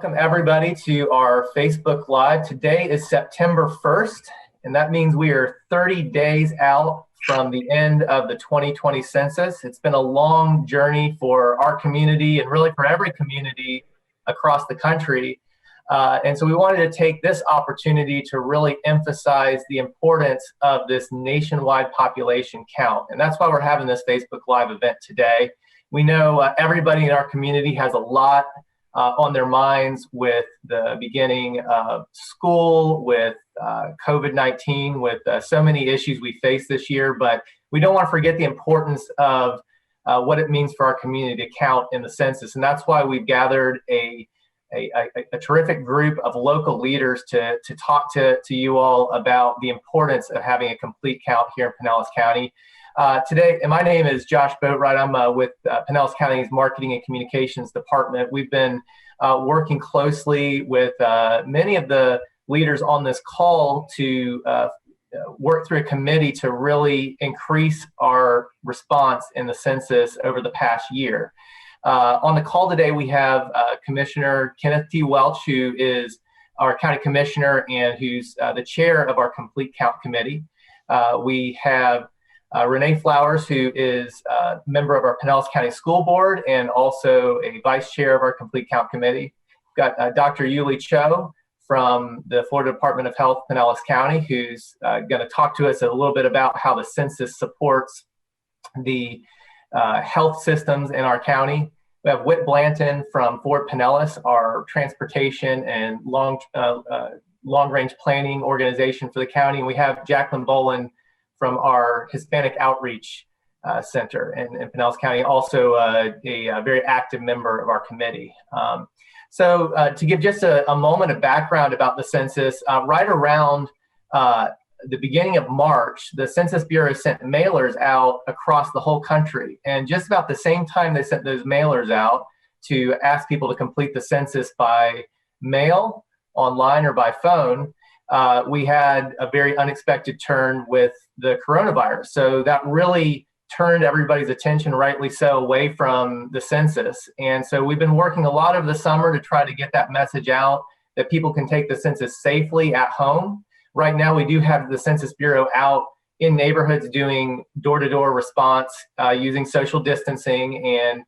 Welcome everybody to our Facebook Live. Today is September 1st, and that means we are 30 days out from the end of the 2020 census. It's been a long journey for our community and really for every community across the country. And so we wanted to take this opportunity to really emphasize the importance of this nationwide population count. And that's why we're having this Facebook Live event today. We know everybody in our community has a lot on their minds with the beginning of school, with COVID-19, with so many issues we face this year, but we don't want to forget the importance of what it means for our community to count in the census. And that's why we've gathered a terrific group of local leaders to talk to you all about the importance of having a complete count here in Pinellas County. Today, and my name is Josh Boatwright. I'm with Pinellas County's Marketing and Communications Department. We've been working closely with many of the leaders on this call to work through a committee to really increase our response in the census over the past year. On the call today, we have Commissioner Kenneth T. Welch, who is our county commissioner and who's the chair of our Complete Count Committee. We have Renee Flowers, who is a member of our Pinellas County School Board and also a vice chair of our Complete Count Committee. We've got Dr. Yuli Cho from the Florida Department of Health, Pinellas County, who's going to talk to us a little bit about how the census supports the health systems in our county. We have Whit Blanton from Fort Pinellas, our transportation and long-range planning organization for the county. And we have Jacqueline Boland from our Hispanic Outreach Center in Pinellas County, also a very active member of our committee. So to give just a moment of background about the census, right around the beginning of March, the Census Bureau sent mailers out across the whole country. And just about the same time they sent those mailers out to ask people to complete the census by mail, online, or by phone, we had a very unexpected turn with the coronavirus. So that really turned everybody's attention, rightly so, away from the census. And so we've been working a lot over the summer to try to get that message out that people can take the census safely at home. Right now, we do have the Census Bureau out in neighborhoods doing door-to-door response using social distancing and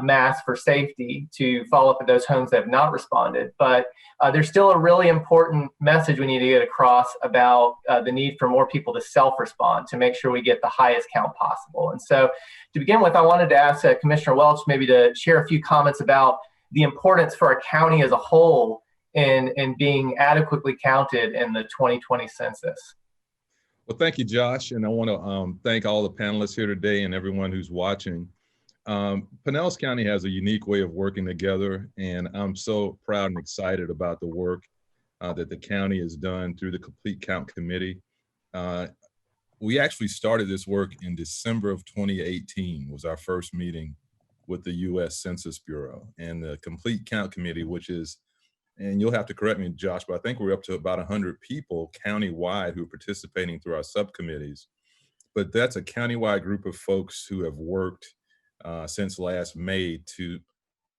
masks for safety to follow up with those homes that have not responded. But there's still a really important message we need to get across about the need for more people to self-respond to make sure we get the highest count possible. And so to begin with, I wanted to ask Commissioner Welch maybe to share a few comments about the importance for our county as a whole in being adequately counted in the 2020 census. Well, thank you, Josh. And I want to thank all the panelists here today and everyone who's watching. Pinellas County has a unique way of working together, and I'm so proud and excited about the work that the county has done through the Complete Count Committee. We actually started this work in December of 2018 was our first meeting with the U.S. Census Bureau, and the Complete Count Committee, which is, and you'll have to correct me, Josh, but I think we're up to about 100 people countywide who are participating through our subcommittees. But that's a countywide group of folks who have worked since last May to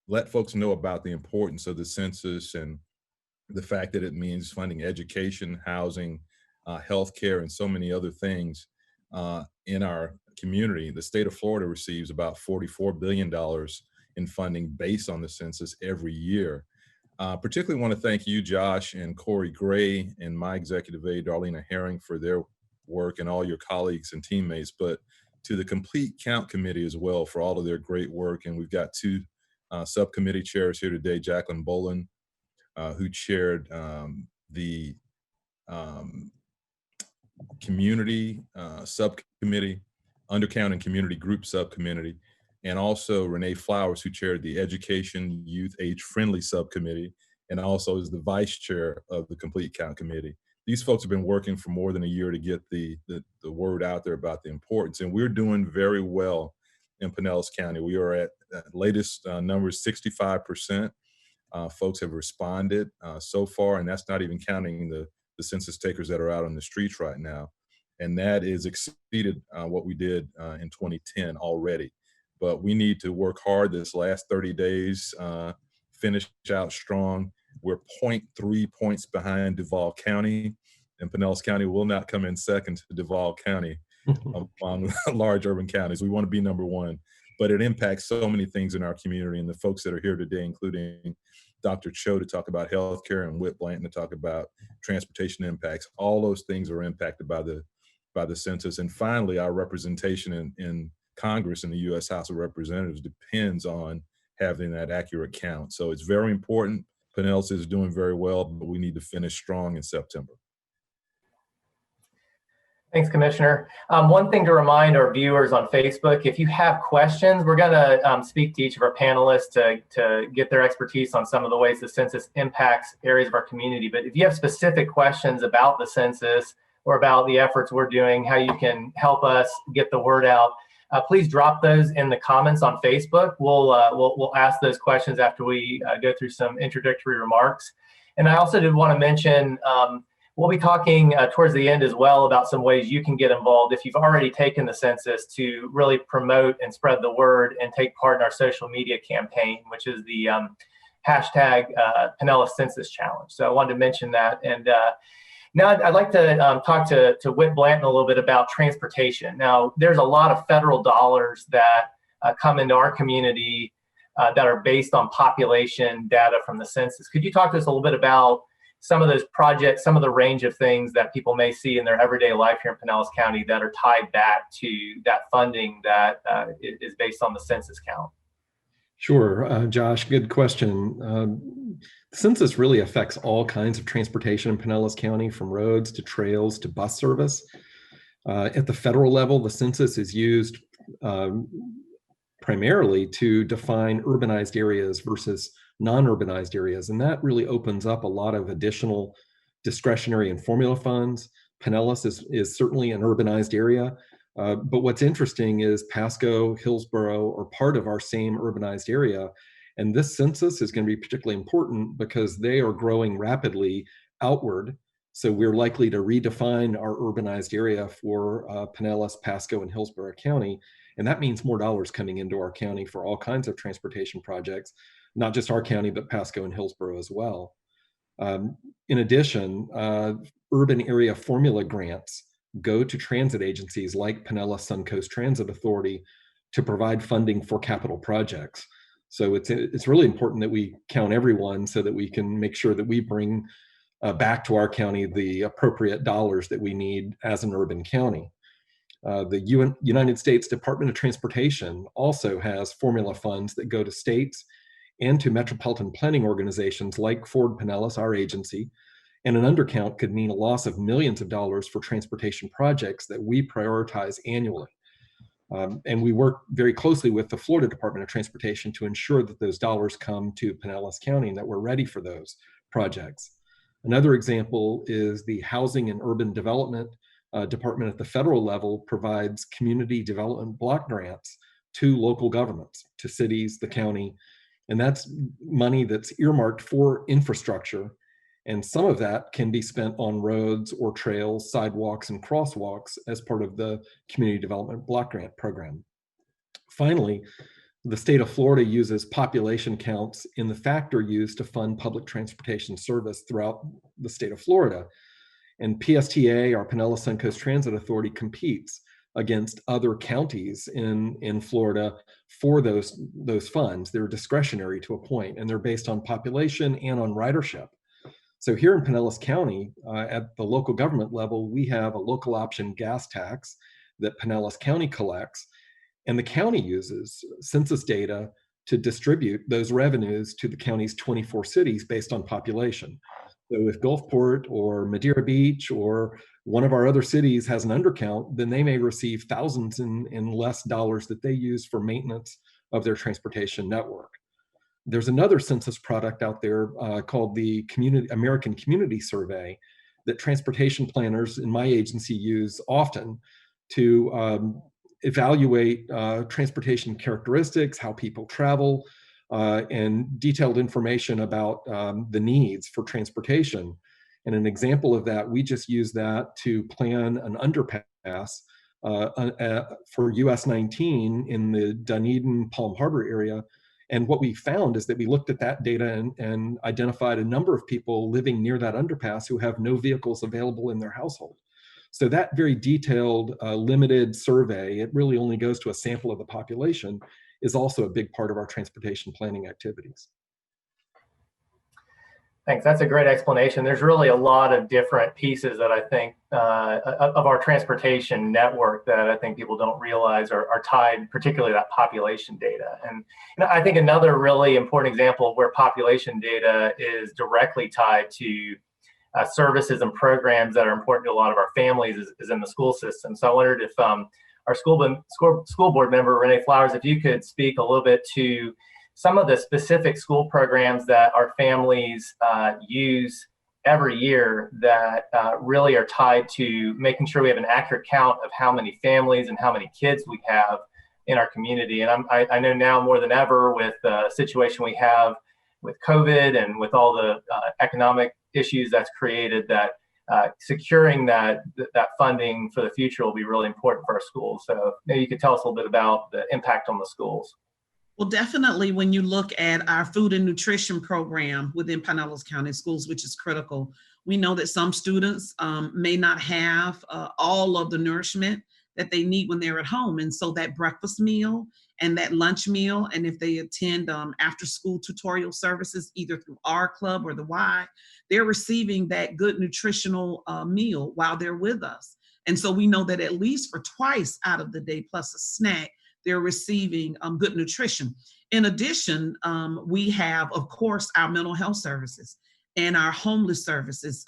let folks know about the importance of the census and the fact that it means funding education, housing, healthcare, and so many other things in our community. The state of Florida receives about $44 billion in funding based on the census every year. Particularly want to thank you, Josh, and Corey Gray, and my executive aide, Darlena Herring, for their work, and all your colleagues and teammates, but to the Complete Count Committee as well for all of their great work. And we've got two subcommittee chairs here today, Jacqueline Boland, who chaired the community subcommittee, undercount and community group subcommittee, and also Renee Flowers, who chaired the Education Youth Age Friendly Subcommittee, and also is the vice chair of the Complete Count Committee. These folks have been working for more than a year to get the word out there about the importance, and we're doing very well in Pinellas County. We are at latest numbers, 65%. Folks have responded so far, and that's not even counting the census takers that are out on the streets right now. And that is exceeded what we did in 2010 already. But we need to work hard this last 30 days finish out strong. We're 0.3 points behind Duval County, and Pinellas County will not come in second to Duval County among large urban counties. We want to be number one, but it impacts so many things in our community, and the folks that are here today, including Dr. Cho to talk about healthcare and Whit Blanton to talk about transportation impacts. All those things are impacted by the census. And finally, our representation in Congress and the U.S. House of Representatives depends on having that accurate count. So it's very important. Pinellas is doing very well, but we need to finish strong in September. Thanks, Commissioner. One thing to remind our viewers on Facebook, if you have questions, we're going to speak to each of our panelists to get their expertise on some of the ways the census impacts areas of our community. But if you have specific questions about the census or about the efforts we're doing, how you can help us get the word out, please drop those in the comments on Facebook. We'll ask those questions after we go through some introductory remarks. And I also did want to mention, we'll be talking towards the end as well about some ways you can get involved if you've already taken the census to really promote and spread the word and take part in our social media campaign, which is the hashtag Pinellas Census Challenge. So I wanted to mention that. And now I'd like to talk to Whit Blanton a little bit about transportation. Now, there's a lot of federal dollars that come into our community that are based on population data from the census. Could you talk to us a little bit about some of those projects, some of the range of things that people may see in their everyday life here in Pinellas County that are tied back to that funding that is based on the census count? Sure, Josh, good question. The census really affects all kinds of transportation in Pinellas County, from roads to trails to bus service. At the federal level, the census is used primarily to define urbanized areas versus non-urbanized areas, and that really opens up a lot of additional discretionary and formula funds. Pinellas is certainly an urbanized area, but what's interesting is Pasco, Hillsborough are part of our same urbanized area, and this census is going to be particularly important because they are growing rapidly outward, so we're likely to redefine our urbanized area for Pinellas, Pasco, and Hillsborough County, and that means more dollars coming into our county for all kinds of transportation projects, not just our county, but Pasco and Hillsborough as well. In addition, urban area formula grants go to transit agencies like Pinellas Suncoast Transit Authority to provide funding for capital projects. So it's really important that we count everyone so that we can make sure that we bring back to our county the appropriate dollars that we need as an urban county. The United States Department of Transportation also has formula funds that go to states and to metropolitan planning organizations like Ford Pinellas, our agency, and an undercount could mean a loss of millions of dollars for transportation projects that we prioritize annually. And we work very closely with the Florida Department of Transportation to ensure that those dollars come to Pinellas County and that we're ready for those projects. Another example is the Housing and Urban Development Department at the federal level provides community development block grants to local governments, to cities, the county, and that's money that's earmarked for infrastructure. And some of that can be spent on roads or trails, sidewalks, and crosswalks as part of the Community Development Block Grant Program. Finally, the state of Florida uses population counts in the factor used to fund public transportation service throughout the state of Florida. And PSTA, our Pinellas Suncoast Transit Authority, competes against other counties in Florida for those funds. They're discretionary to a point, and they're based on population and on ridership. So here in Pinellas County, at the local government level, we have a local option gas tax that Pinellas County collects, and the county uses census data to distribute those revenues to the county's 24 cities based on population. So if Gulfport or Madeira Beach or one of our other cities has an undercount, then they may receive thousands in less dollars that they use for maintenance of their transportation network. There's another census product out there called the American Community Survey that transportation planners in my agency use often to evaluate transportation characteristics, how people travel, and detailed information about the needs for transportation. And an example of that, we just used that to plan an underpass for US 19 in the Dunedin Palm Harbor area. And what we found is that we looked at that data and identified a number of people living near that underpass who have no vehicles available in their household. So that very detailed, limited survey, it really only goes to a sample of the population, is also a big part of our transportation planning activities. Thanks. That's a great explanation. There's really a lot of different pieces that I think of our transportation network that I think people don't realize are tied, particularly that population data. And I think another really important example of where population data is directly tied to services and programs that are important to a lot of our families is in the school system. So I wondered if our school board member, Renee Flowers, if you could speak a little bit to some of the specific school programs that our families use every year that really are tied to making sure we have an accurate count of how many families and how many kids we have in our community. And I know now more than ever with the situation we have with COVID and with all the economic issues that's created, that securing that funding for the future will be really important for our schools. So maybe you could tell us a little bit about the impact on the schools. Well, definitely when you look at our food and nutrition program within Pinellas County Schools, which is critical, we know that some students may not have all of the nourishment that they need when they're at home. And so that breakfast meal and that lunch meal, and if they attend after school tutorial services, either through our club or the Y, they're receiving that good nutritional meal while they're with us. And so we know that at least for twice out of the day, plus a snack, they're receiving good nutrition. In addition, we have, of course, our mental health services and our homeless services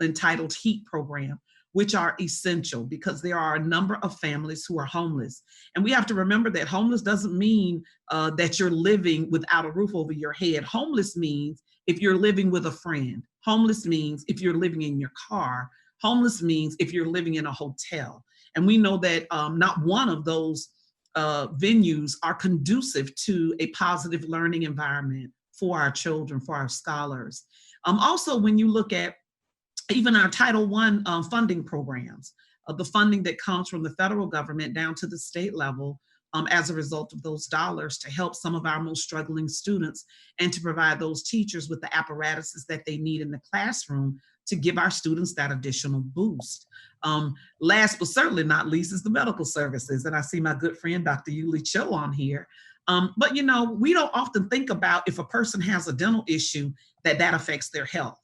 entitled HEAT program, which are essential because there are a number of families who are homeless. And we have to remember that homeless doesn't mean that you're living without a roof over your head. Homeless means if you're living with a friend. Homeless means if you're living in your car. Homeless means if you're living in a hotel. And we know that not one of those venues are conducive to a positive learning environment for our children, for our scholars. Also, when you look at even our Title I funding programs, the funding that comes from the federal government down to the state level as a result of those dollars to help some of our most struggling students and to provide those teachers with the apparatuses that they need in the classroom to give our students that additional boost. Last but certainly not least is the medical services. And I see my good friend, Dr. Yuli Cho on here. But you know, we don't often think about if a person has a dental issue that affects their health.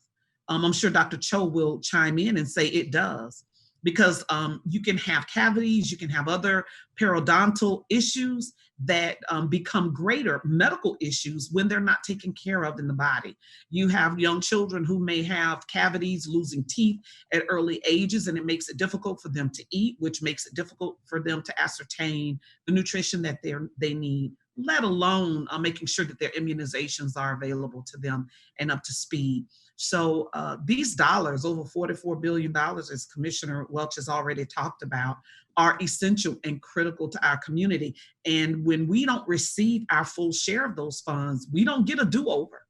I'm sure Dr. Cho will chime in and say it does, because you can have cavities, you can have other periodontal issues that become greater medical issues when they're not taken care of in the body. You have young children who may have cavities, losing teeth at early ages, and it makes it difficult for them to eat, which makes it difficult for them to ascertain the nutrition that they need, let alone making sure that their immunizations are available to them and up to speed. So these dollars, over $44 billion, as Commissioner Welch has already talked about, are essential and critical to our community. And when we don't receive our full share of those funds, we don't get a do-over.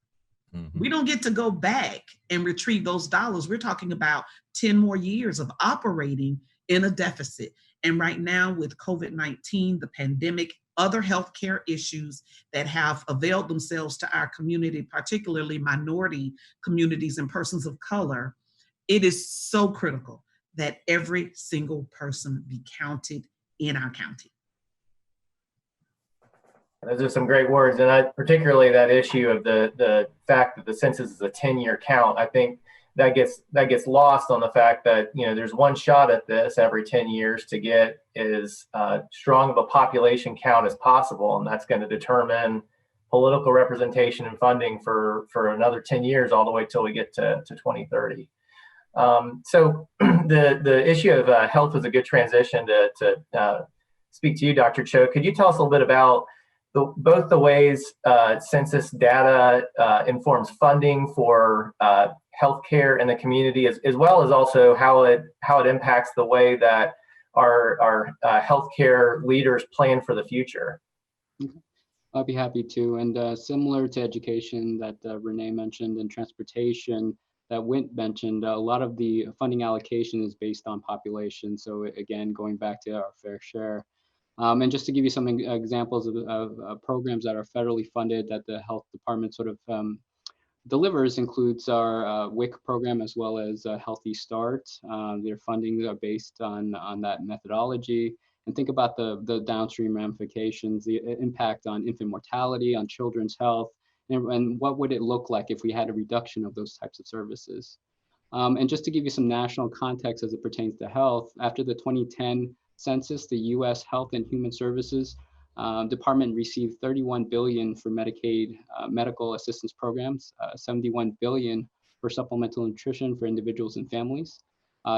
Mm-hmm. We don't get to go back and retrieve those dollars. We're talking about 10 more years of operating in a deficit. And right now with COVID-19, the pandemic, other healthcare issues that have availed themselves to our community, particularly minority communities and persons of color, it is so critical that every single person be counted in our county. Those are some great words, and particularly that issue of the fact that the census is a 10-year count. I think that gets lost on the fact that, you know, there's one shot at this every 10 years to get as strong of a population count as possible, and that's going to determine political representation and funding for another 10 years, all the way till we get to 2030. So the issue of health was a good transition to speak to you, Dr. Cho. Could you tell us a little bit about both the ways census data informs funding for healthcare in the community, as well as also how it impacts the way that our healthcare leaders plan for the future? I'll be happy to. And similar to education that Renee mentioned and transportation that Wint mentioned, a lot of the funding allocation is based on population. So again, going back to our fair share. And just to give you some examples of programs that are federally funded that the health department sort of delivers includes our WIC program as well as Healthy Start. Their funding are based on that methodology. And think about the downstream ramifications, the impact on infant mortality, on children's health, and what would it look like if we had a reduction of those types of services. And just to give you some national context as it pertains to health, after the 2010 census, the US Health and Human Services Department received $31 billion for Medicaid medical assistance programs, $71 billion for supplemental nutrition for individuals and families.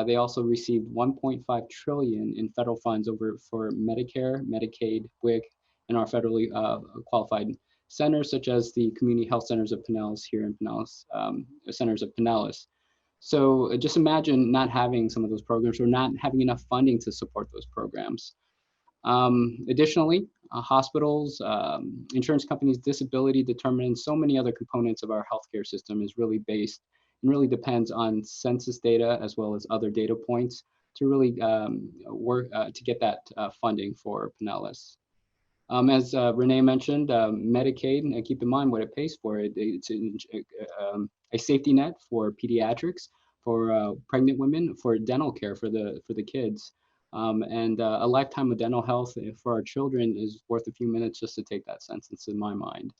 They also received $1.5 trillion in federal funds for Medicare, Medicaid, WIC, and our federally qualified centers, such as the Community Health Centers of Pinellas here in Pinellas, Centers of Pinellas. So just imagine not having some of those programs or not having enough funding to support those programs. Additionally, hospitals, insurance companies, disability determinants, so many other components of our healthcare system is really based and really depends on census data as well as other data points to really work to get that funding for Pinellas. As Renee mentioned, Medicaid, and keep in mind what it pays for. It's a safety net for pediatrics, for pregnant women, for dental care for the kids. And a lifetime of dental health for our children is worth a few minutes just to take that census in my mind.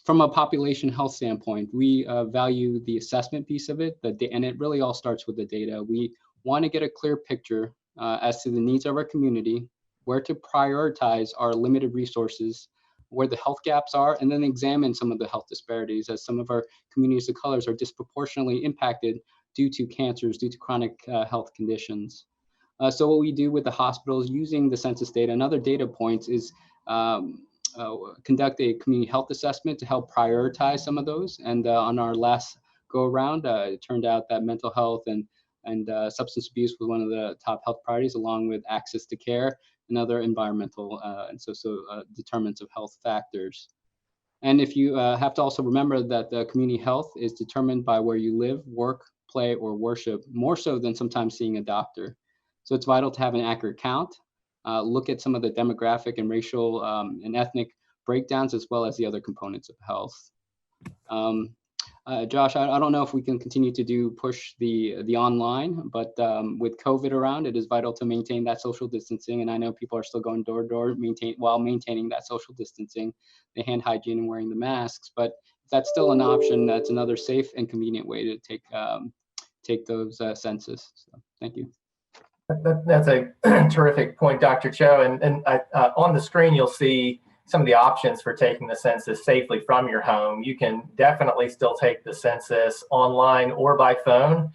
From a population health standpoint, we value the assessment piece of it, and it really all starts with the data. We want to get a clear picture as to the needs of our community, where to prioritize our limited resources, where the health gaps are, and then examine some of the health disparities, as some of our communities of colors are disproportionately impacted due to cancers, due to chronic health conditions. So what we do with the hospitals using the census data and other data points is conduct a community health assessment to help prioritize some of those. And on our last go around, it turned out that mental health and substance abuse was one of the top health priorities, along with access to care and other environmental and social determinants of health factors. And if you have to also remember that the community health is determined by where you live, work, play, or worship, more so than sometimes seeing a doctor. So it's vital to have an accurate count, look at some of the demographic and racial and ethnic breakdowns, as well as the other components of health. Josh, I don't know if we can continue to push the online, but with COVID around, it is vital to maintain that social distancing. And I know people are still going door to door while maintaining that social distancing, the hand hygiene and wearing the masks. But if that's still an option, that's another safe and convenient way to take those census. So thank you. That's a terrific point, Dr. Cho. And on the screen, you'll see some of the options for taking the census safely from your home. You can definitely still take the census online or by phone.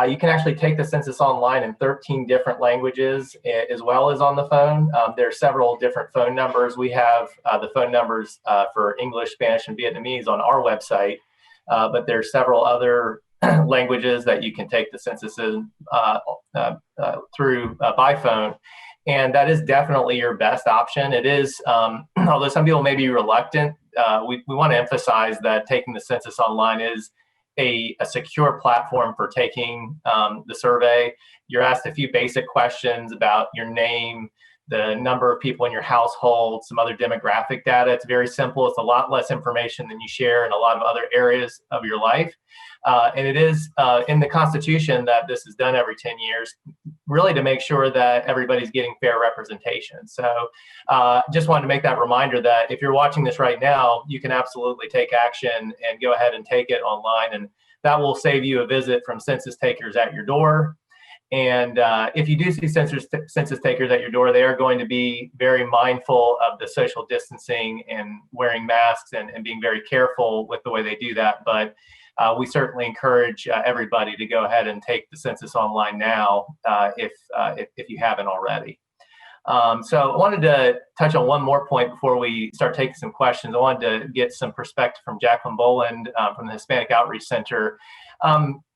You can actually take the census online in 13 different languages as well as on the phone. There are several different phone numbers. We have the phone numbers for English, Spanish, and Vietnamese on our website, but there are several other languages that you can take the census in, through by phone. And that is definitely your best option. It is, although some people may be reluctant, we want to emphasize that taking the census online is a secure platform for taking the survey. You're asked a few basic questions about your name, the number of people in your household, some other demographic data. It's very simple. It's a lot less information than you share in a lot of other areas of your life. And it is in the Constitution that this is done every 10 years, really to make sure that everybody's getting fair representation. So just wanted to make that reminder that if you're watching this right now, you can absolutely take action and go ahead and take it online. And that will save you a visit from census takers at your door. And if you do see census takers at your door, they are going to be very mindful of the social distancing and wearing masks and being very careful with the way they do that. But we certainly encourage everybody to go ahead and take the census online now if you haven't already. So I wanted to touch on one more point before we start taking some questions. I wanted to get some perspective from Jacqueline Boland from the Hispanic Outreach Center,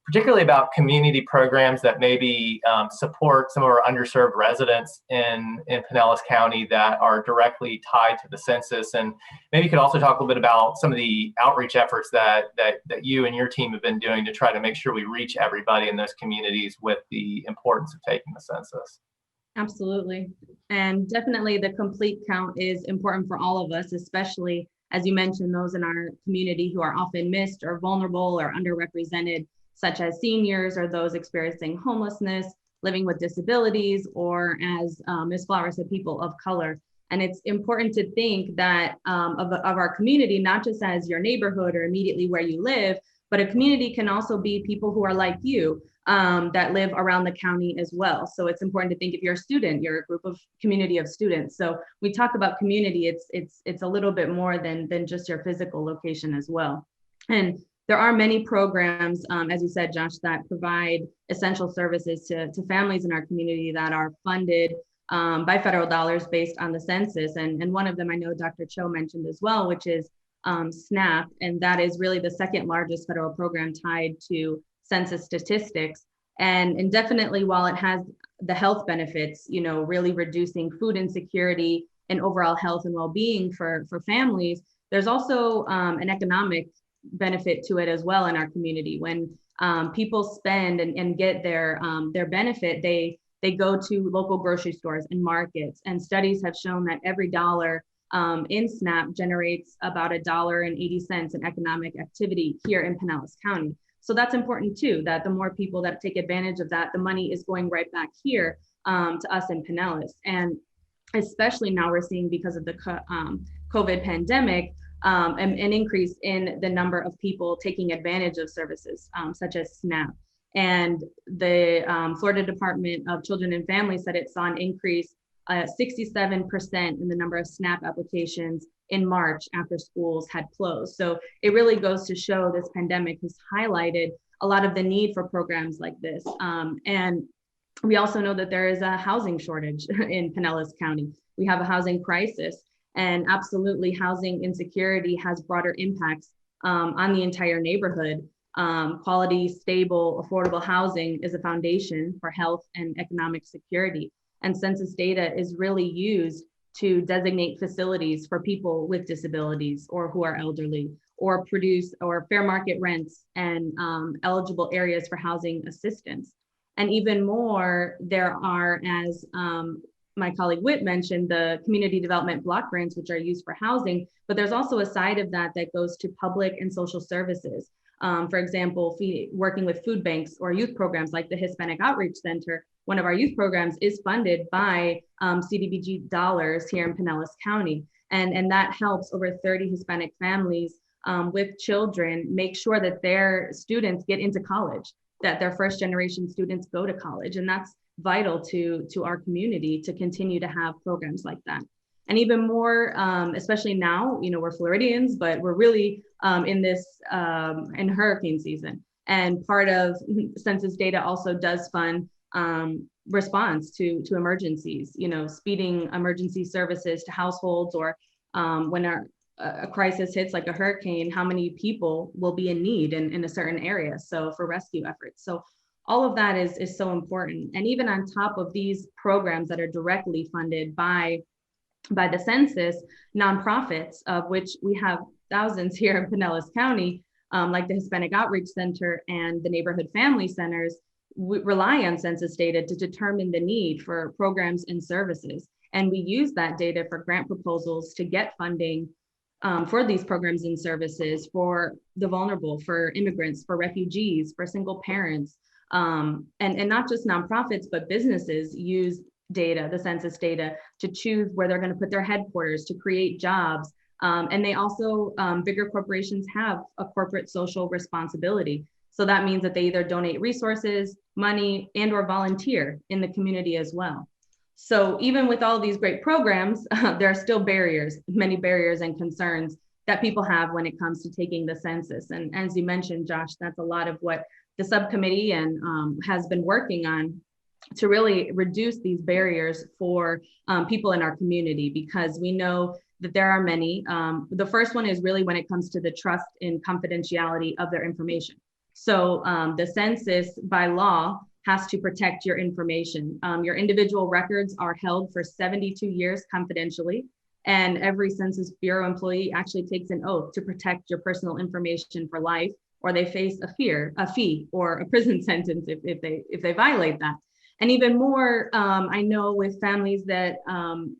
particularly about community programs that maybe support some of our underserved residents in Pinellas County that are directly tied to the census. And maybe you could also talk a little bit about some of the outreach efforts that you and your team have been doing to try to make sure we reach everybody in those communities with the importance of taking the census. Absolutely. And definitely the complete count is important for all of us, especially as you mentioned, those in our community who are often missed or vulnerable or underrepresented, such as seniors or those experiencing homelessness, living with disabilities, or as Ms. Flowers said, people of color. And it's important to think that of our community, not just as your neighborhood or immediately where you live, but a community can also be people who are like you, that live around the county as well. So it's important to think if you're a student, you're a group of community of students. So we talk about community, it's a little bit more than just your physical location as well. And there are many programs, as you said, Josh, that provide essential services to families in our community that are funded by federal dollars based on the census. And one of them I know Dr. Cho mentioned as well, which is SNAP. And that is really the second largest federal program tied to census statistics. And definitely while it has the health benefits, you know, really reducing food insecurity and overall health and well-being for families, there's also an economic benefit to it as well in our community. When people spend and get their benefit, they go to local grocery stores and markets. And studies have shown that every dollar in SNAP generates about $1.80 in economic activity here in Pinellas County. So that's important too, that the more people that take advantage of that, the money is going right back here to us in Pinellas. And especially now we're seeing, because of the COVID pandemic, an increase in the number of people taking advantage of services such as SNAP. And the Florida Department of Children and Families said it saw an increase 67% in the number of SNAP applications in March after schools had closed. So it really goes to show this pandemic has highlighted a lot of the need for programs like this. And we also know that there is a housing shortage in Pinellas County. We have a housing crisis, and absolutely housing insecurity has broader impacts on the entire neighborhood. Quality, stable, affordable housing is a foundation for health and economic security. And census data is really used to designate facilities for people with disabilities or who are elderly, or produce or fair market rents and eligible areas for housing assistance. And even more, there are, as my colleague Whit mentioned, the community development block grants, which are used for housing, but there's also a side of that that goes to public and social services. For example, working with food banks or youth programs like the Hispanic Outreach Center. One of our youth programs is funded by CDBG dollars here in Pinellas County. And that helps over 30 Hispanic families with children make sure that their students get into college, that their first generation students go to college. And that's vital to our community to continue to have programs like that. And even more, especially now, you know, we're Floridians, but we're really in hurricane season. And part of census data also does fund response to emergencies, you know, speeding emergency services to households, or when a crisis hits like a hurricane, how many people will be in need in a certain area. So for rescue efforts. So all of that is so important. And even on top of these programs that are directly funded by the census, nonprofits, of which we have thousands here in Pinellas County, like the Hispanic Outreach Center and the Neighborhood Family Centers, rely on census data to determine the need for programs and services. And we use that data for grant proposals to get funding for these programs and services for the vulnerable, for immigrants, for refugees, for single parents, and not just nonprofits, but businesses use data, the census data, to choose where they're going to put their headquarters, to create jobs. And they also, bigger corporations have a corporate social responsibility. So that means that they either donate resources, money, and or volunteer in the community as well. So even with all these great programs, there are still barriers, many barriers and concerns that people have when it comes to taking the census. And as you mentioned, Josh, that's a lot of what the subcommittee and has been working on to really reduce these barriers for people in our community, because we know that there are many. The first one is really when it comes to the trust and confidentiality of their information. So the census by law has to protect your information. Your individual records are held for 72 years confidentially, and every Census Bureau employee actually takes an oath to protect your personal information for life, or they face a fee or a prison sentence if they violate that. And even more, I know with families that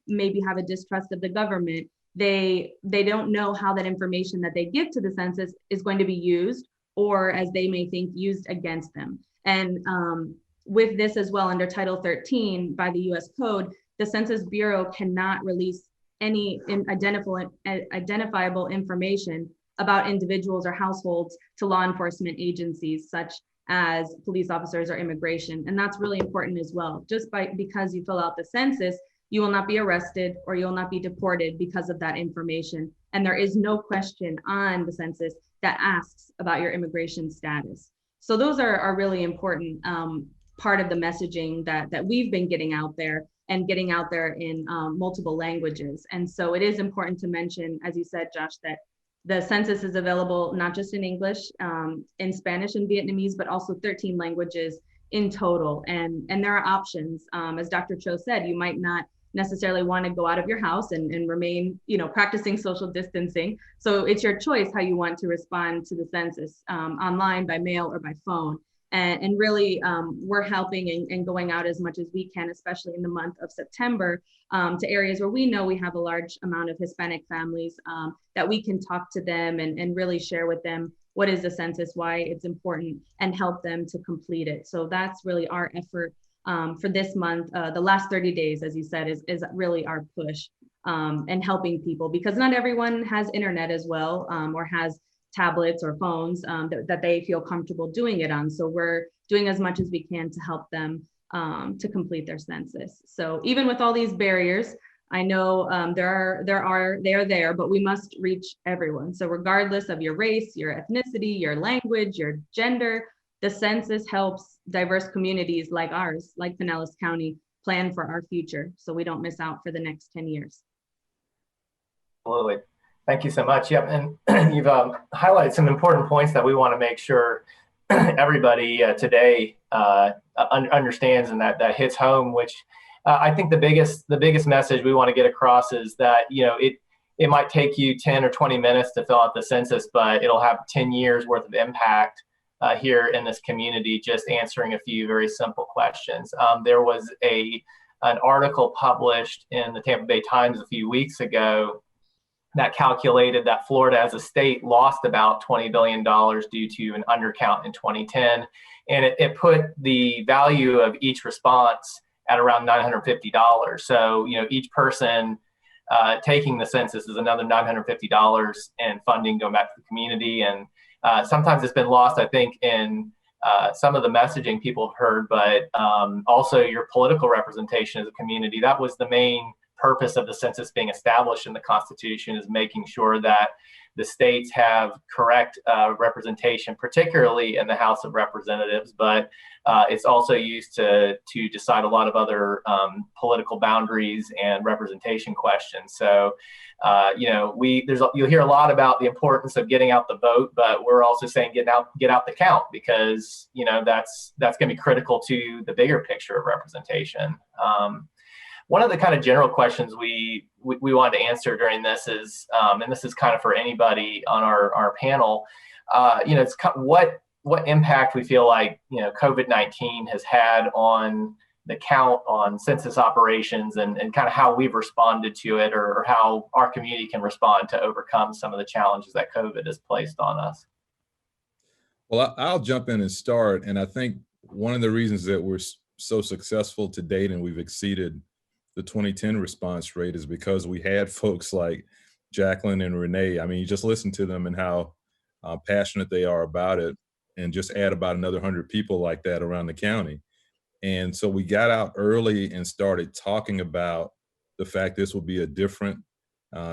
maybe have a distrust of the government, they don't know how that information that they give to the census is going to be used, or as they may think, used against them. And with this as well, under Title 13 by the US Code, the Census Bureau cannot release any identifiable information about individuals or households to law enforcement agencies, such as police officers or immigration. And that's really important as well. Just because you fill out the census, you will not be arrested or you will not be deported because of that information. And there is no question on the census that asks about your immigration status. So those are really important part of the messaging that we've been getting out there, and getting out there in multiple languages. And so it is important to mention, as you said, Josh, that the census is available not just in English, in Spanish and Vietnamese, but also 13 languages in total. And there are options. As Dr. Cho said, you might not necessarily want to go out of your house and remain, practicing social distancing. So it's your choice how you want to respond to the census, online, by mail, or by phone. And really, we're helping and going out as much as we can, especially in the month of September, to areas where we know we have a large amount of Hispanic families, that we can talk to them and really share with them what is the census, why it's important, and help them to complete it. So that's really our effort for this month. The last 30 days, as you said, is really our push, and helping people, because not everyone has internet as well, or has tablets or phones that they feel comfortable doing it on. So we're doing as much as we can to help them to complete their census. So even with all these barriers, I know they are there, but we must reach everyone. So regardless of your race, your ethnicity, your language, your gender, the census helps diverse communities like ours, like Pinellas County, plan for our future, so we don't miss out for the next 10 years. Absolutely. Thank you so much. Yep, and you've highlighted some important points that we want to make sure everybody today understands, and that hits home. Which I think the biggest message we want to get across is that it might take you 10 or 20 minutes to fill out the census, but it'll have 10 years worth of impact here in this community, just answering a few very simple questions. There was an article published in the Tampa Bay Times a few weeks ago that calculated that Florida as a state lost about $20 billion due to an undercount in 2010. And it put the value of each response at around $950. So, each person taking the census is another $950 in funding going back to the community. And sometimes it's been lost, I think, in some of the messaging people have heard, but also your political representation as a community. That was the main purpose of the census being established in the Constitution, is making sure that the states have correct representation, particularly in the House of Representatives, but it's also used to decide a lot of other political boundaries and representation questions. So, you'll hear a lot about the importance of getting out the vote, but we're also saying get out the count, because that's going to be critical to the bigger picture of representation. One of the kind of general questions we wanted to answer during this is, and this is kind of for anybody on our panel, it's what impact we feel like COVID-19 has had on the count, on census operations, and kind of how we've responded to it, or how our community can respond to overcome some of the challenges that COVID has placed on us. Well, I'll jump in and start. And I think one of the reasons that we're so successful to date and we've exceeded the 2010 response rate is because we had folks like Jacqueline and Renee. I mean, you just listen to them and how passionate they are about it, and just add about another 100 people like that around the county. And so we got out early and started talking about the fact this will be a different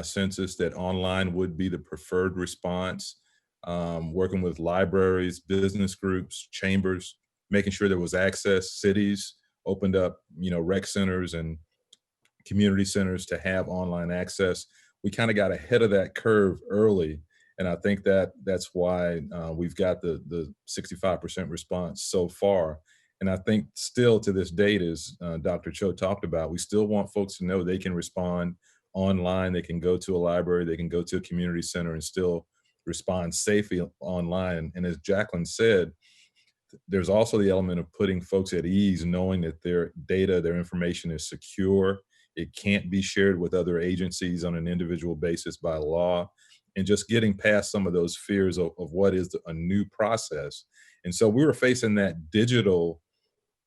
census, that online would be the preferred response, working with libraries, business groups, chambers, making sure there was access. Cities opened up, rec centers and community centers to have online access. We kind of got ahead of that curve early. And I think that's why we've got the 65% response so far. And I think still to this date, as Dr. Cho talked about, we still want folks to know they can respond online. They can go to a library, they can go to a community center and still respond safely online. And as Jacqueline said, there's also the element of putting folks at ease, knowing that their data, their information is secure. It can't be shared with other agencies on an individual basis by law, and just getting past some of those fears of what is a new process. And so we were facing that digital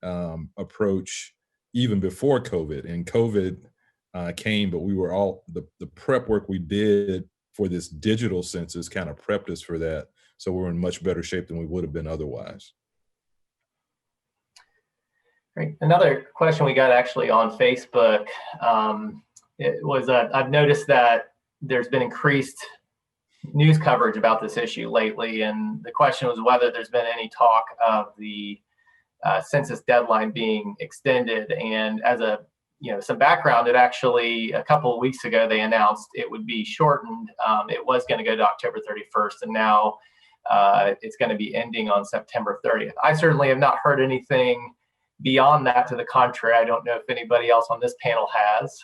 approach even before COVID, and COVID came, but we were all, the prep work we did for this digital census kind of prepped us for that. So we're in much better shape than we would have been otherwise. Great. Another question we got actually on Facebook, it was I've noticed that there's been increased news coverage about this issue lately, and the question was whether there's been any talk of the census deadline being extended. And as some background, it actually, a couple of weeks ago, they announced it would be shortened. It was going to go to October 31st, and now it's going to be ending on September 30th. I certainly have not heard anything beyond that to the contrary. I don't know if anybody else on this panel has,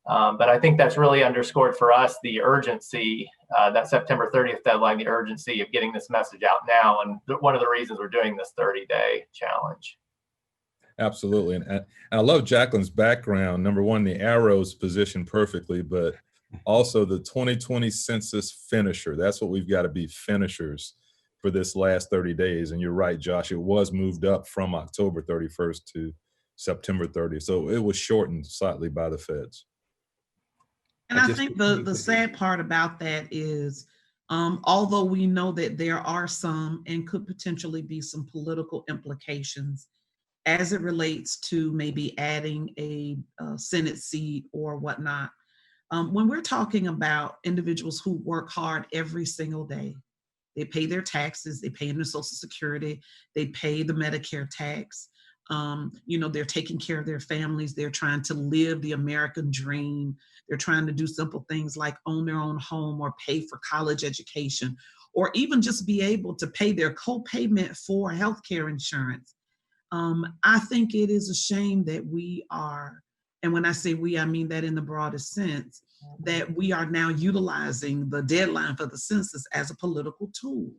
but I think that's really underscored for us the urgency, that September 30th deadline, the urgency of getting this message out now, and one of the reasons we're doing this 30-day challenge. Absolutely. And I love Jacqueline's background. Number one, the arrows positioned perfectly, but also the 2020 census finisher. That's what we've got to be, finishers for this last 30 days. And you're right, Josh, it was moved up from October 31st to September 30th. So it was shortened slightly by the feds. And I think the sad part about that is, although we know that there are some and could potentially be some political implications as it relates to maybe adding a Senate seat or whatnot, when we're talking about individuals who work hard every single day, they pay their taxes, they pay in their Social Security, they pay the Medicare tax, they're taking care of their families, they're trying to live the American dream, they're trying to do simple things like own their own home or pay for college education, or even just be able to pay their co-payment for healthcare insurance. I think it is a shame that we are, and when I say we, I mean that in the broadest sense, that we are now utilizing the deadline for the census as a political tool.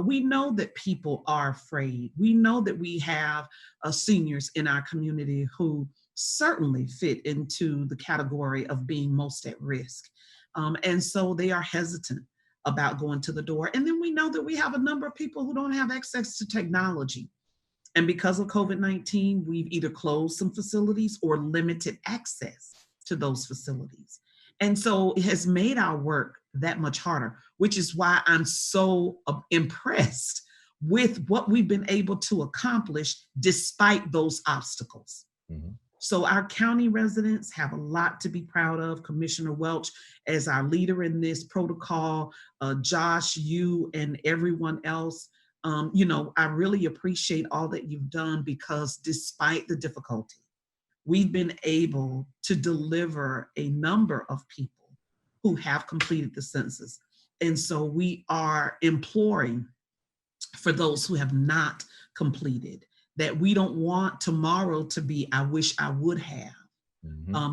We know that people are afraid. We know that we have seniors in our community who certainly fit into the category of being most at risk. And so they are hesitant about going to the door. And then we know that we have a number of people who don't have access to technology. And because of COVID-19, we've either closed some facilities or limited access to those facilities. And so it has made our work that much harder, which is why I'm so impressed with what we've been able to accomplish despite those obstacles. Mm-hmm. So our county residents have a lot to be proud of. Commissioner Welch, as our leader in this protocol, Josh, you and everyone else, I really appreciate all that you've done, because despite the difficulty, we've been able to deliver a number of people who have completed the census. And so we are imploring for those who have not completed, that we don't want tomorrow to be, I wish I would have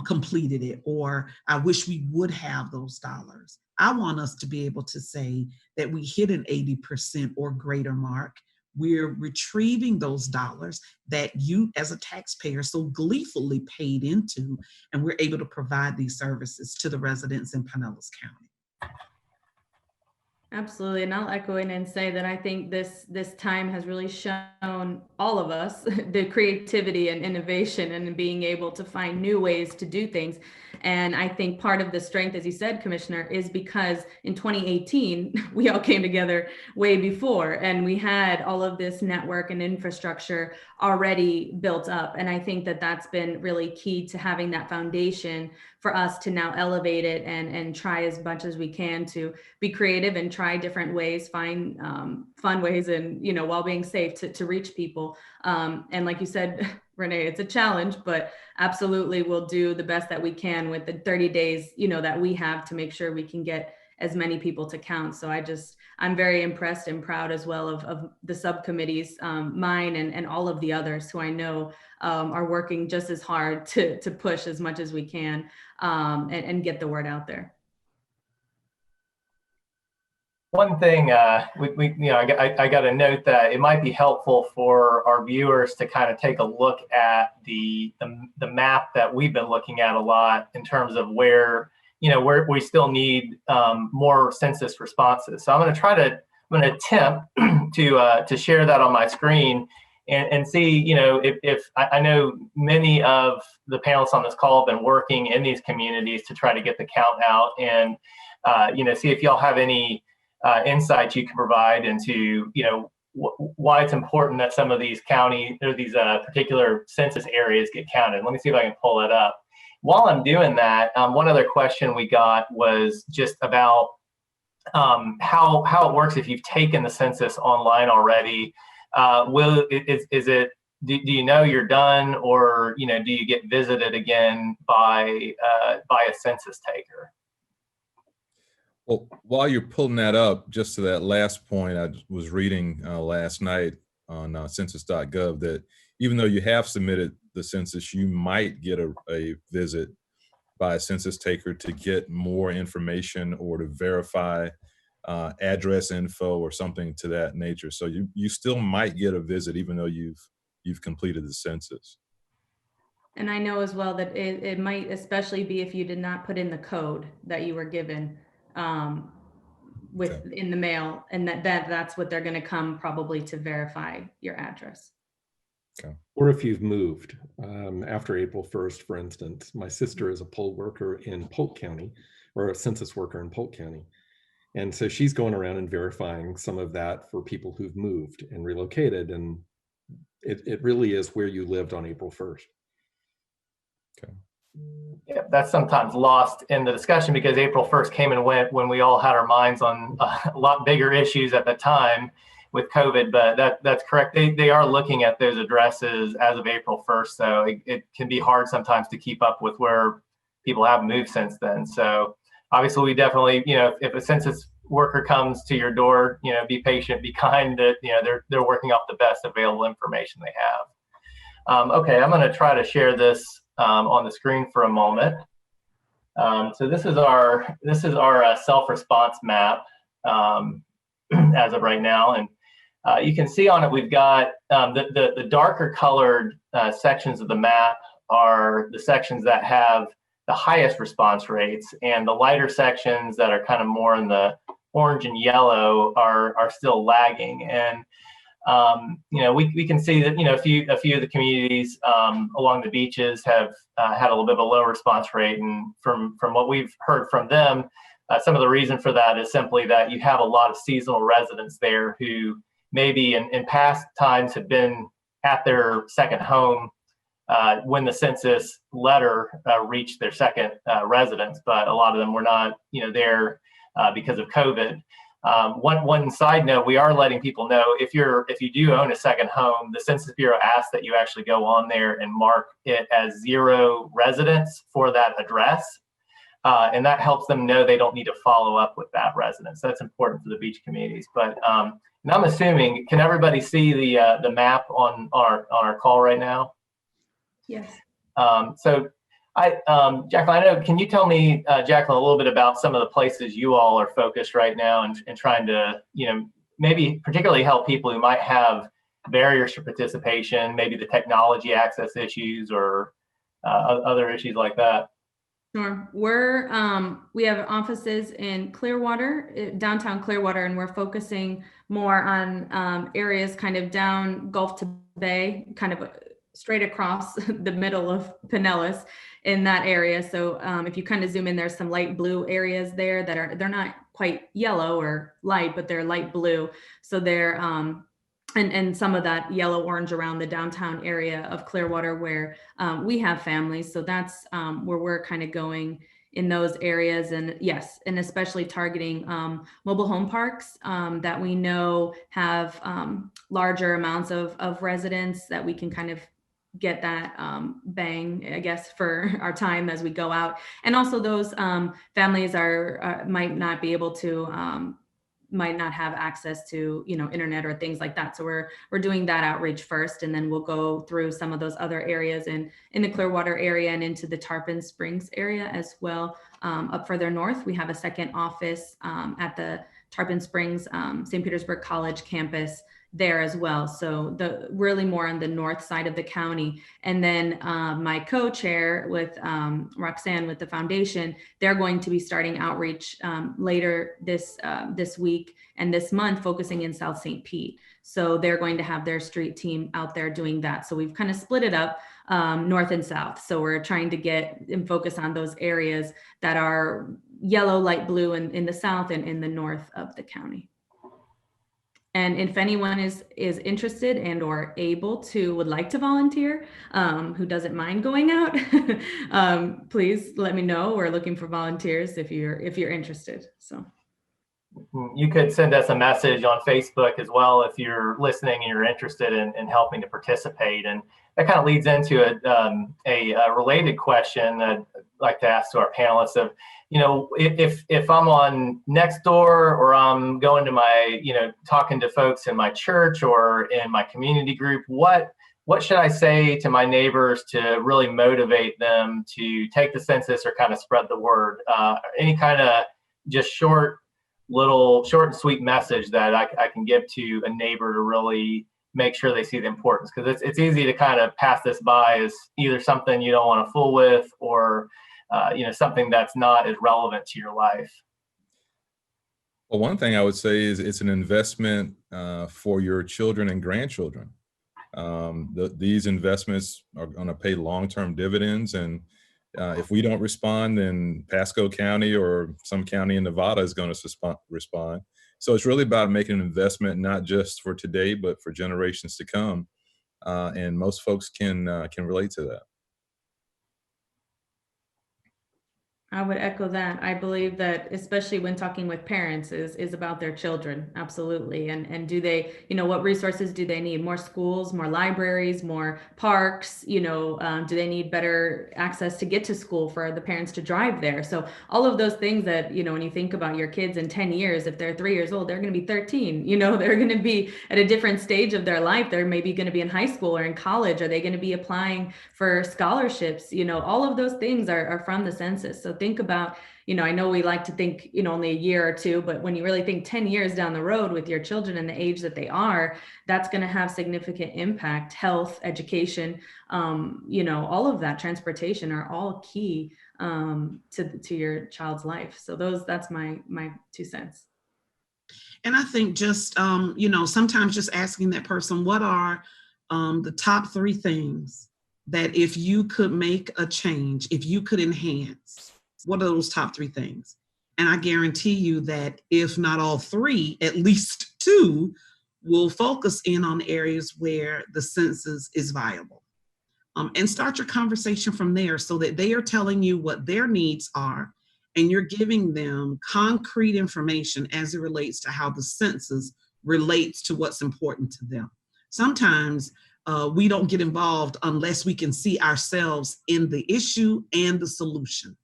completed it, or I wish we would have those dollars. I want us to be able to say that we hit an 80% or greater mark. We're retrieving those dollars that you as a taxpayer so gleefully paid into, and we're able to provide these services to the residents in Pinellas County. Absolutely, and I'll echo in and say that I think this time has really shown all of us the creativity and innovation and being able to find new ways to do things. And I think part of the strength, as you said, Commissioner, is because in 2018, we all came together way before, and we had all of this network and infrastructure already built up. And I think that that's been really key to having that foundation for us to now elevate it and try as much as we can to be creative and try different ways, find fun ways, and while being safe to reach people. And like you said, Renee, it's a challenge, but absolutely we'll do the best that we can with the 30 days, that we have to make sure we can get as many people to count. So I'm very impressed and proud as well of the subcommittees, mine and all of the others who I know are working just as hard to push as much as we can and get the word out there. One thing, I got to note that it might be helpful for our viewers to kind of take a look at the map that we've been looking at a lot in terms of where we still need more census responses. So I'm going to attempt to share that on my screen and see, if I know many of the panelists on this call have been working in these communities to try to get the count out and, see if y'all have any insights you can provide into, why it's important that some of these county or these particular census areas get counted. Let me see if I can pull it up. While I'm doing that, one other question we got was just about how it works if you've taken the census online already. Do you know you're done, or do you get visited again by a census taker? Well, while you're pulling that up, just to that last point, I was reading last night on census.gov that even though you have submitted the census, you might get a visit by a census taker to get more information or to verify address info or something to that nature. So you still might get a visit even though you've completed the census. And I know as well that it might especially be if you did not put in the code that you were given in the mail, and that's what they're going to come probably to verify your address. Okay. Or if you've moved after April 1st, for instance. My sister is a poll worker in Polk County, or a census worker in Polk County. And so she's going around and verifying some of that for people who've moved and relocated. And it really is where you lived on April 1st. Okay. Yeah, that's sometimes lost in the discussion because April 1st came and went when we all had our minds on a lot bigger issues at the time with COVID, but that's correct. They are looking at those addresses as of April 1st. So it can be hard sometimes to keep up with where people have moved since then. So obviously we definitely, if a census worker comes to your door, be patient, be kind, that, they're working off the best available information they have. Okay, I'm going to try to share this on the screen for a moment. So this is our self-response map as of right now, and you can see on it we've got the darker colored sections of the map are the sections that have the highest response rates, and the lighter sections that are kind of more in the orange and yellow are still lagging. And we can see that a few of the communities along the beaches have had a little bit of a low response rate, and from what we've heard from them, some of the reason for that is simply that you have a lot of seasonal residents there who maybe in past times have been at their second home when the census letter reached their second residence, but a lot of them were not there because of COVID. One side note, we are letting people know if you do own a second home, the Census Bureau asks that you actually go on there and mark it as 0 residents for that address. And that helps them know they don't need to follow up with that residence. So that's important for the beach communities. But and I'm assuming, can everybody see the map on our call right now? Yes. So Jacqueline, I know, can you tell me, Jacqueline, a little bit about some of the places you all are focused right now and trying to, maybe particularly help people who might have barriers to participation, maybe the technology access issues or other issues like that? Sure. We have offices in Clearwater, downtown Clearwater, and we're focusing more on areas kind of down Gulf to Bay, kind of straight across the middle of Pinellas in that area. So if you kind of zoom in, there's some light blue areas there that they're not quite yellow or light, but they're light blue. So they're and some of that yellow orange around the downtown area of Clearwater where we have families. So that's where we're kind of going in those areas. And yes, and especially targeting mobile home parks that we know have larger amounts of residents that we can kind of get that bang, I guess, for our time as we go out. And also those families might not be able to might not have access to internet or things like that. So we're doing that outreach first, and then we'll go through some of those other areas in the Clearwater area and into the Tarpon Springs area as well. Up further north, we have a second office at the Tarpon Springs, St. Petersburg College campus there as well. So really more on the north side of the county. And then my co-chair with Roxanne with the foundation, they're going to be starting outreach later this week and this month, focusing in South St. Pete. So they're going to have their street team out there doing that. So we've kind of split it up north and south. So we're trying to get and focus on those areas that are yellow, light blue in the south and in the north of the county. And if anyone is interested and or would like to volunteer, who doesn't mind going out, please let me know. We're looking for volunteers if you're interested. So you could send us a message on Facebook as well if you're listening and you're interested in helping to participate. And that kind of leads into a related question that I'd like to ask to our panelists of, if I'm on Nextdoor or I'm going to my, talking to folks in my church or in my community group, what should I say to my neighbors to really motivate them to take the census or kind of spread the word? Any kind of just short and sweet message that I can give to a neighbor to really make sure they see the importance, because it's easy to kind of pass this by as either something you don't want to fool with or something that's not as relevant to your life. Well, one thing I would say is it's an investment for your children and grandchildren. These investments are going to pay long-term dividends, and if we don't respond, then Pasco County or some county in Nevada is going to respond. So it's really about making an investment, not just for today, but for generations to come. And most folks can relate to that. I would echo that. I believe that, especially when talking with parents, is about their children. Absolutely. And do they, what resources do they need? More schools, more libraries, more parks, do they need better access to get to school for the parents to drive there? So all of those things that, when you think about your kids in 10 years, if they're 3 years old, they're going to be 13, they're going to be at a different stage of their life. They're maybe going to be in high school or in college. Are they going to be applying for scholarships? All of those things are from the census. So think about, I know we like to think, only a year or two, but when you really think 10 years down the road with your children and the age that they are, that's going to have significant impact. Health, education, all of that, transportation are all key to your child's life. So that's my 2 cents. And I think just, sometimes just asking that person, what are the top 3 things that if you could make a change, if you could enhance, what are those top 3 things? And I guarantee you that if not all 3, at least 2 will focus in on areas where the census is viable. And start your conversation from there so that they are telling you what their needs are, and you're giving them concrete information as it relates to how the census relates to what's important to them. Sometimes we don't get involved unless we can see ourselves in the issue and the solution.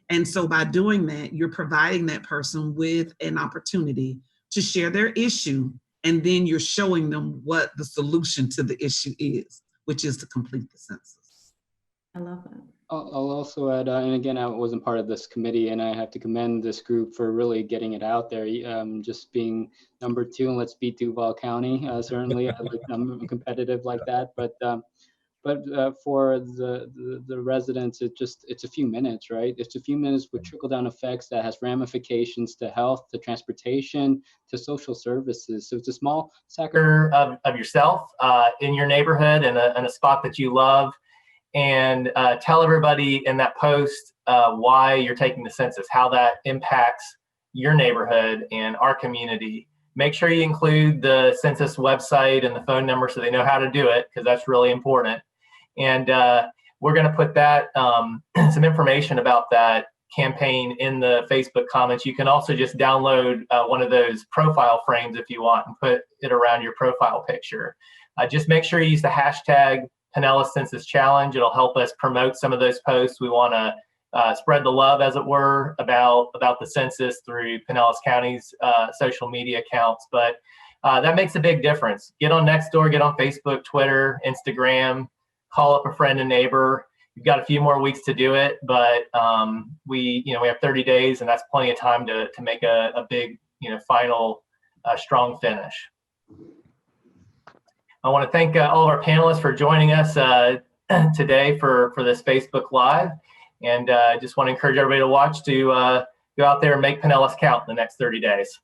And so by doing that, you're providing that person with an opportunity to share their issue, and then you're showing them what the solution to the issue is, which is to complete the census. I love that. I'll also add, and again, I wasn't part of this committee, and I have to commend this group for really getting it out there. Just being number 2, and let's beat Duval County. Certainly, I'm competitive like that, but for the residents, it's a few minutes, right? It's a few minutes with trickle-down effects that has ramifications to health, to transportation, to social services. So it's a small sacrifice of yourself in your neighborhood and a spot that you love, and tell everybody in that post why you're taking the census, how that impacts your neighborhood and our community. Make sure you include the census website and the phone number so they know how to do it, because that's really important. And we're going to put that some information about that campaign in the Facebook comments. You can also just download one of those profile frames if you want and put it around your profile picture. Just make sure you use the hashtag Pinellas Census Challenge. It'll help us promote some of those posts. We want to spread the love, as it were, about the census through Pinellas County's social media accounts. But that makes a big difference. Get on Nextdoor, get on Facebook, Twitter, Instagram, call up a friend and neighbor. You've got a few more weeks to do it, but we have 30 days, and that's plenty of time to make a big final strong finish. I want to thank all of our panelists for joining us today for this Facebook Live, and just want to encourage everybody to watch, to go out there and make Pinellas count in the next 30 days.